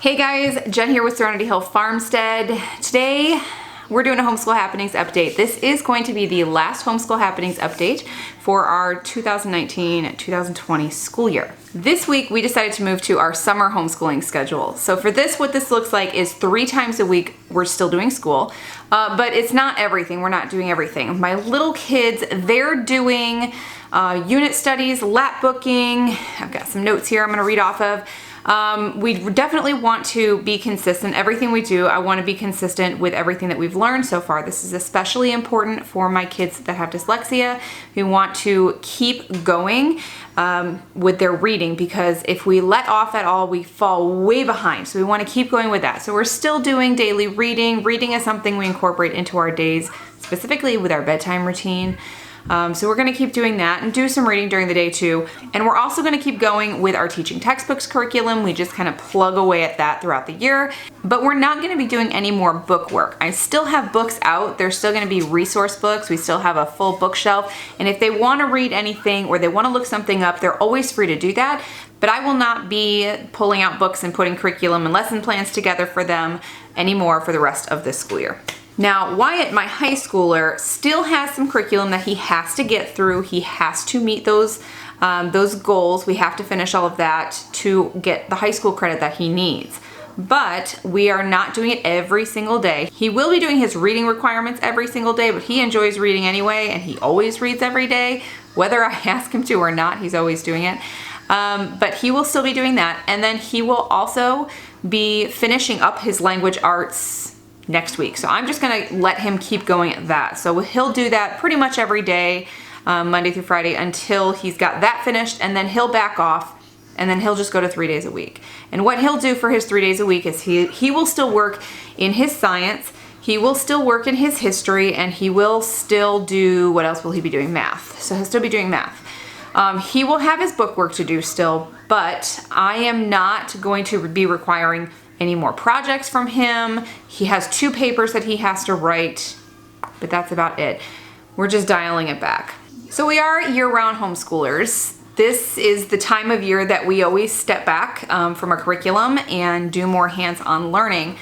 Hey guys, Jen here with Serenity Hill Farmstead. Today we're doing a Homeschool Happenings update. This is going to be the last Homeschool Happenings update for our 2019-2020 school year. This week we decided to move to our summer homeschooling schedule. So for this, what this looks like is 3 times a week we're still doing school, but it's not everything. We're not doing everything. My little kids, they're doing unit studies, lap booking. I've got some notes here I'm going to read off of. We definitely want to be consistent. Everything we do, I want to be consistent with everything that we've learned so far. This is especially important for my kids that have dyslexia, who want to keep going with their reading, because if we let off at all, we fall way behind. So we want to keep going with that. So we're still doing daily reading. Reading is something we incorporate into our days, specifically with our bedtime routine. So we're going to keep doing that and do some reading during the day too. And we're also going to keep going with our teaching textbooks curriculum. We just kind of plug away at that throughout the year, but we're not going to be doing any more book work. I still have books out. There's still going to be resource books. We still have a full bookshelf. And if they want to read anything or they want to look something up, they're always free to do that. But I will not be pulling out books and putting curriculum and lesson plans together for them anymore for the rest of this school year. Now, Wyatt, my high schooler, still has some curriculum that he has to get through. He has to meet those goals. We have to finish all of that to get the high school credit that he needs. But we are not doing it every single day. He will be doing his reading requirements every single day, but he enjoys reading anyway, and he always reads every day. Whether I ask him to or not, he's always doing it. But he will still be doing that. And then he will also be finishing up his language arts next week. So I'm just gonna let him keep going at that. So he'll do that pretty much every day, Monday through Friday, until he's got that finished, and then he'll back off, and then he'll just go to 3 days a week. And what he'll do for his 3 days a week is he will still work in his science, he will still work in his history, and he will still do, what else will he be doing? Math. So he'll still be doing math. He will have his book work to do still, but I am not going to be requiring any more projects from him. He has 2 papers that he has to write, but that's about it. We're just dialing it back. So we are year-round homeschoolers. This is the time of year that we always step back from our curriculum and do more hands-on learning.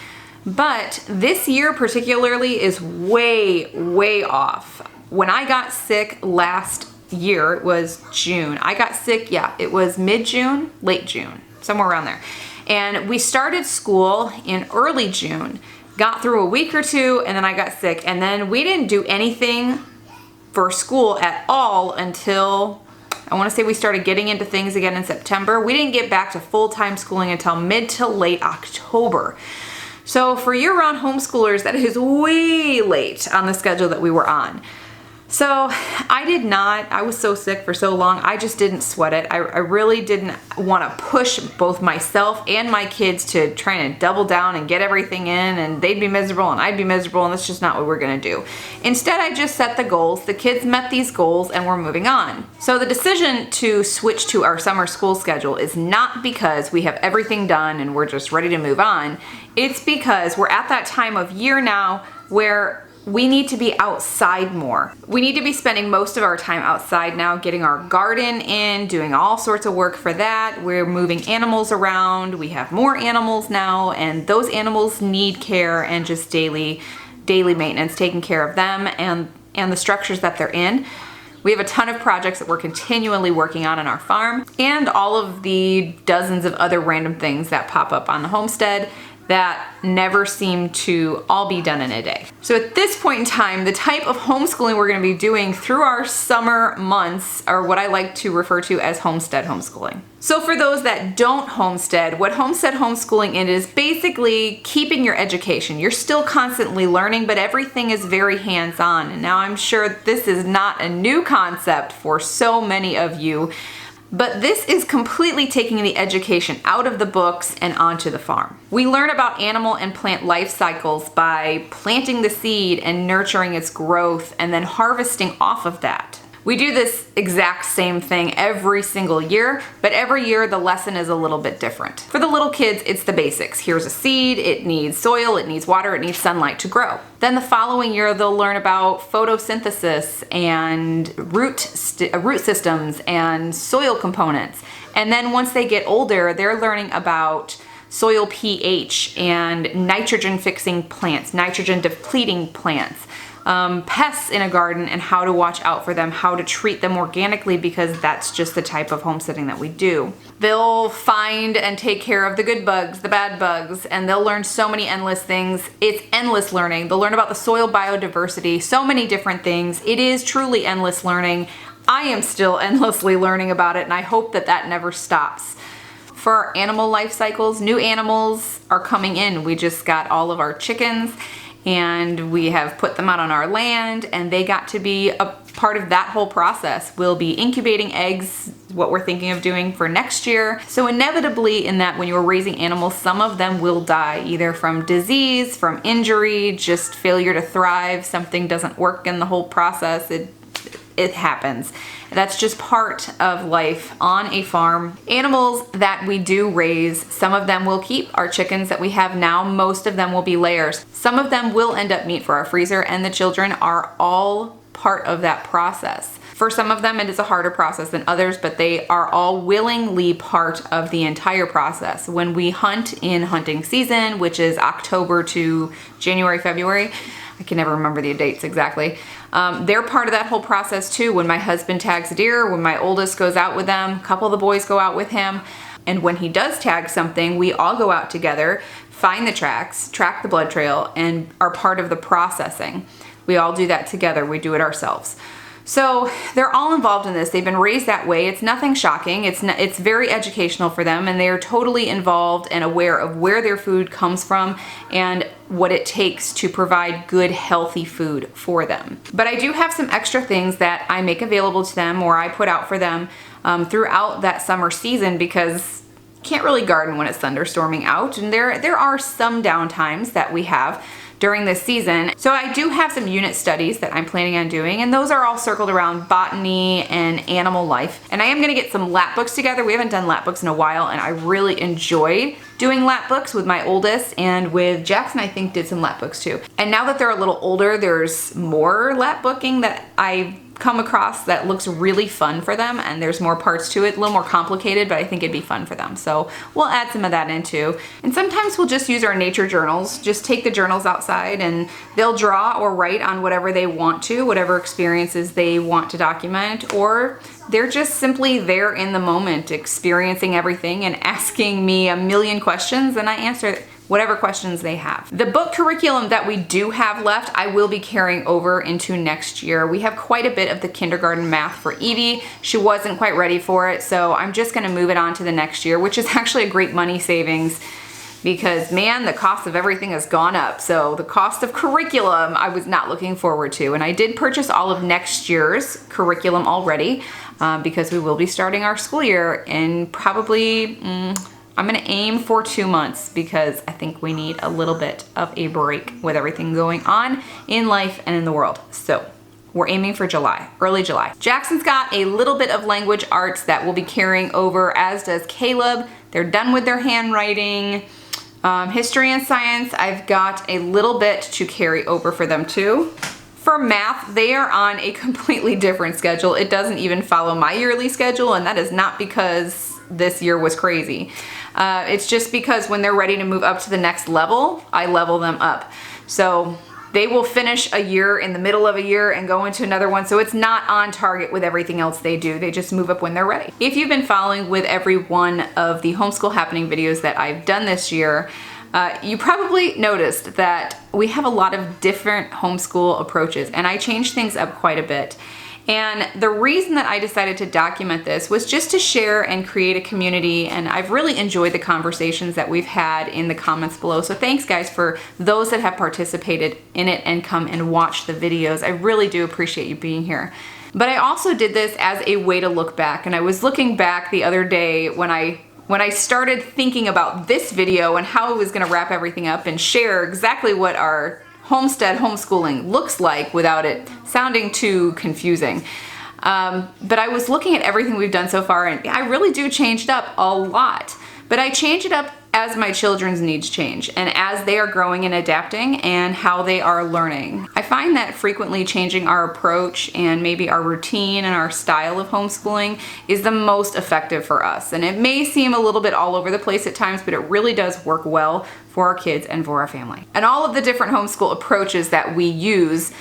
But this year particularly is way, way off. When I got sick last year, it was June. I got sick, yeah, it was mid-June, late June, somewhere around there. And we started school in early June, got through a week or 2, and then I got sick. And then we didn't do anything for school at all until, I want to say we started getting into things again in September. We didn't get back to full-time schooling until mid to late October. So for year-round homeschoolers, that is way late on the schedule that we were on. So I was so sick for so long, I just didn't sweat it. I really didn't want to push both myself and my kids to try and double down and get everything in, and they'd be miserable and I'd be miserable, and that's just not what we're going to do. Instead, I just set the goals. The kids met these goals and we're moving on. So the decision to switch to our summer school schedule is not because we have everything done and we're just ready to move on. It's because we're at that time of year now where we need to be outside more. We need to be spending most of our time outside now, getting our garden in, doing all sorts of work for that. We're moving animals around. We have more animals now, and those animals need care and just daily maintenance, taking care of them and the structures that they're in. We have a ton of projects that we're continually working on our farm, and all of the dozens of other random things that pop up on the homestead that never seem to all be done in a day. So at this point in time, the type of homeschooling we're going to be doing through our summer months are what I like to refer to as homestead homeschooling. So for those that don't homestead, what homestead homeschooling is basically keeping your education. You're still constantly learning, but everything is very hands-on. And now I'm sure this is not a new concept for so many of you, but this is completely taking the education out of the books and onto the farm. We learn about animal and plant life cycles by planting the seed and nurturing its growth and then harvesting off of that. We do this exact same thing every single year, but every year the lesson is a little bit different. For the little kids, it's the basics. Here's a seed, it needs soil, it needs water, it needs sunlight to grow. Then the following year they'll learn about photosynthesis and root systems and soil components. And then once they get older, they're learning about soil pH and nitrogen fixing plants, nitrogen depleting plants, pests in a garden and how to watch out for them, how to treat them organically, because that's just the type of homesteading that we do. They'll find and take care of the good bugs, the bad bugs, and they'll learn so many endless things. It's endless learning. They'll learn about the soil biodiversity, so many different things. It is truly endless learning. I am still endlessly learning about it, and I hope that that never stops. For our animal life cycles, new animals are coming in. We just got all of our chickens, and we have put them out on our land, and they got to be a part of that whole process. We'll be incubating eggs, what we're thinking of doing for next year. So inevitably in that, when you're raising animals, some of them will die, either from disease, from injury, just failure to thrive, something doesn't work in the whole process. It happens. That's just part of life on a farm. Animals that we do raise, some of them will keep. Our chickens that we have now, most of them will be layers. Some of them will end up meat for our freezer, and the children are all part of that process. For some of them, it is a harder process than others, but they are all willingly part of the entire process. When we hunt in hunting season, which is October to January, February, I can never remember the dates exactly. They're part of that whole process too. When my husband tags a deer, when my oldest goes out with them, a couple of the boys go out with him, and when he does tag something, we all go out together, find the tracks, track the blood trail, and are part of the processing. We all do that together. We do it ourselves. So they're all involved in this. They've been raised that way. It's nothing shocking. It's very educational for them, and they are totally involved and aware of where their food comes from and what it takes to provide good, healthy food for them. But I do have some extra things that I make available to them, or I put out for them throughout that summer season, because you can't really garden when it's thunderstorming out, and there are some downtimes that we have during this season. So I do have some unit studies that I'm planning on doing, and those are all circled around botany and animal life. And I am gonna get some lap books together. We haven't done lap books in a while, and I really enjoyed doing lap books with my oldest, and with Jackson I think did some lap books too. And now that they're a little older, there's more lap booking that I've come across that looks really fun for them, and there's more parts to it, a little more complicated, but I think it'd be fun for them. So we'll add some of that in too. And sometimes we'll just use our nature journals, just take the journals outside, and they'll draw or write on whatever they want to, whatever experiences they want to document, or they're just simply there in the moment, experiencing everything and asking me a million questions, and I answer whatever questions they have. The book curriculum that we do have left, I will be carrying over into next year. We have quite a bit of the kindergarten math for Evie. She wasn't quite ready for it, so I'm just gonna move it on to the next year, which is actually a great money savings, because man, the cost of everything has gone up. So the cost of curriculum I was not looking forward to, and I did purchase all of next year's curriculum already, because we will be starting our school year in probably, I'm gonna aim for 2 months, because I think we need a little bit of a break with everything going on in life and in the world. So we're aiming for July, early July. Jackson's got a little bit of language arts that we'll be carrying over, as does Caleb. They're done with their handwriting. History and science, I've got a little bit to carry over for them too. For math, they are on a completely different schedule. It doesn't even follow my yearly schedule, and that is not because this year was crazy. It's just because when they're ready to move up to the next level, I level them up. So they will finish a year in the middle of a year and go into another one. So it's not on target with everything else they do. They just move up when they're ready. If you've been following with every one of the Homeschool Happening videos that I've done this year, you probably noticed that we have a lot of different homeschool approaches, and I changed things up quite a bit. And the reason that I decided to document this was just to share and create a community, and I've really enjoyed the conversations that we've had in the comments below. So thanks guys for those that have participated in it and come and watch the videos. I really do appreciate you being here. But I also did this as a way to look back, and I was looking back the other day when I started thinking about this video and how I was gonna wrap everything up and share exactly what our homestead homeschooling looks like without it sounding too confusing. But I was looking at everything we've done so far, and I really do change it up a lot. But I change it up as my children's needs change and as they are growing and adapting and how they are learning. I find that frequently changing our approach and maybe our routine and our style of homeschooling is the most effective for us. And it may seem a little bit all over the place at times, but it really does work well for our kids and for our family. And all of the different homeschool approaches that we use,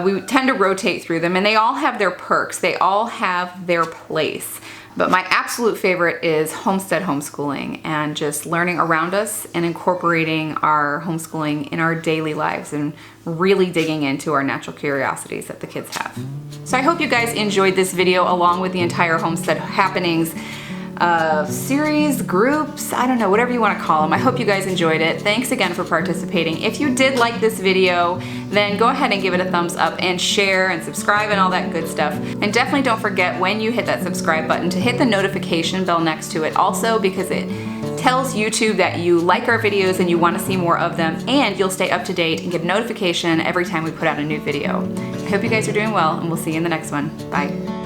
we tend to rotate through them, and they all have their perks. They all have their place. But my absolute favorite is Homestead homeschooling and just learning around us and incorporating our homeschooling in our daily lives and really digging into our natural curiosities that the kids have. So I hope you guys enjoyed this video along with the entire Homestead Happenings series, groups, I don't know, whatever you want to call them. I hope you guys enjoyed it. Thanks again for participating. If you did like this video, then go ahead and give it a thumbs up and share and subscribe and all that good stuff. And definitely don't forget when you hit that subscribe button to hit the notification bell next to it also, because it tells YouTube that you like our videos and you want to see more of them, and you'll stay up to date and get a notification every time we put out a new video. I hope you guys are doing well, and we'll see you in the next one. Bye.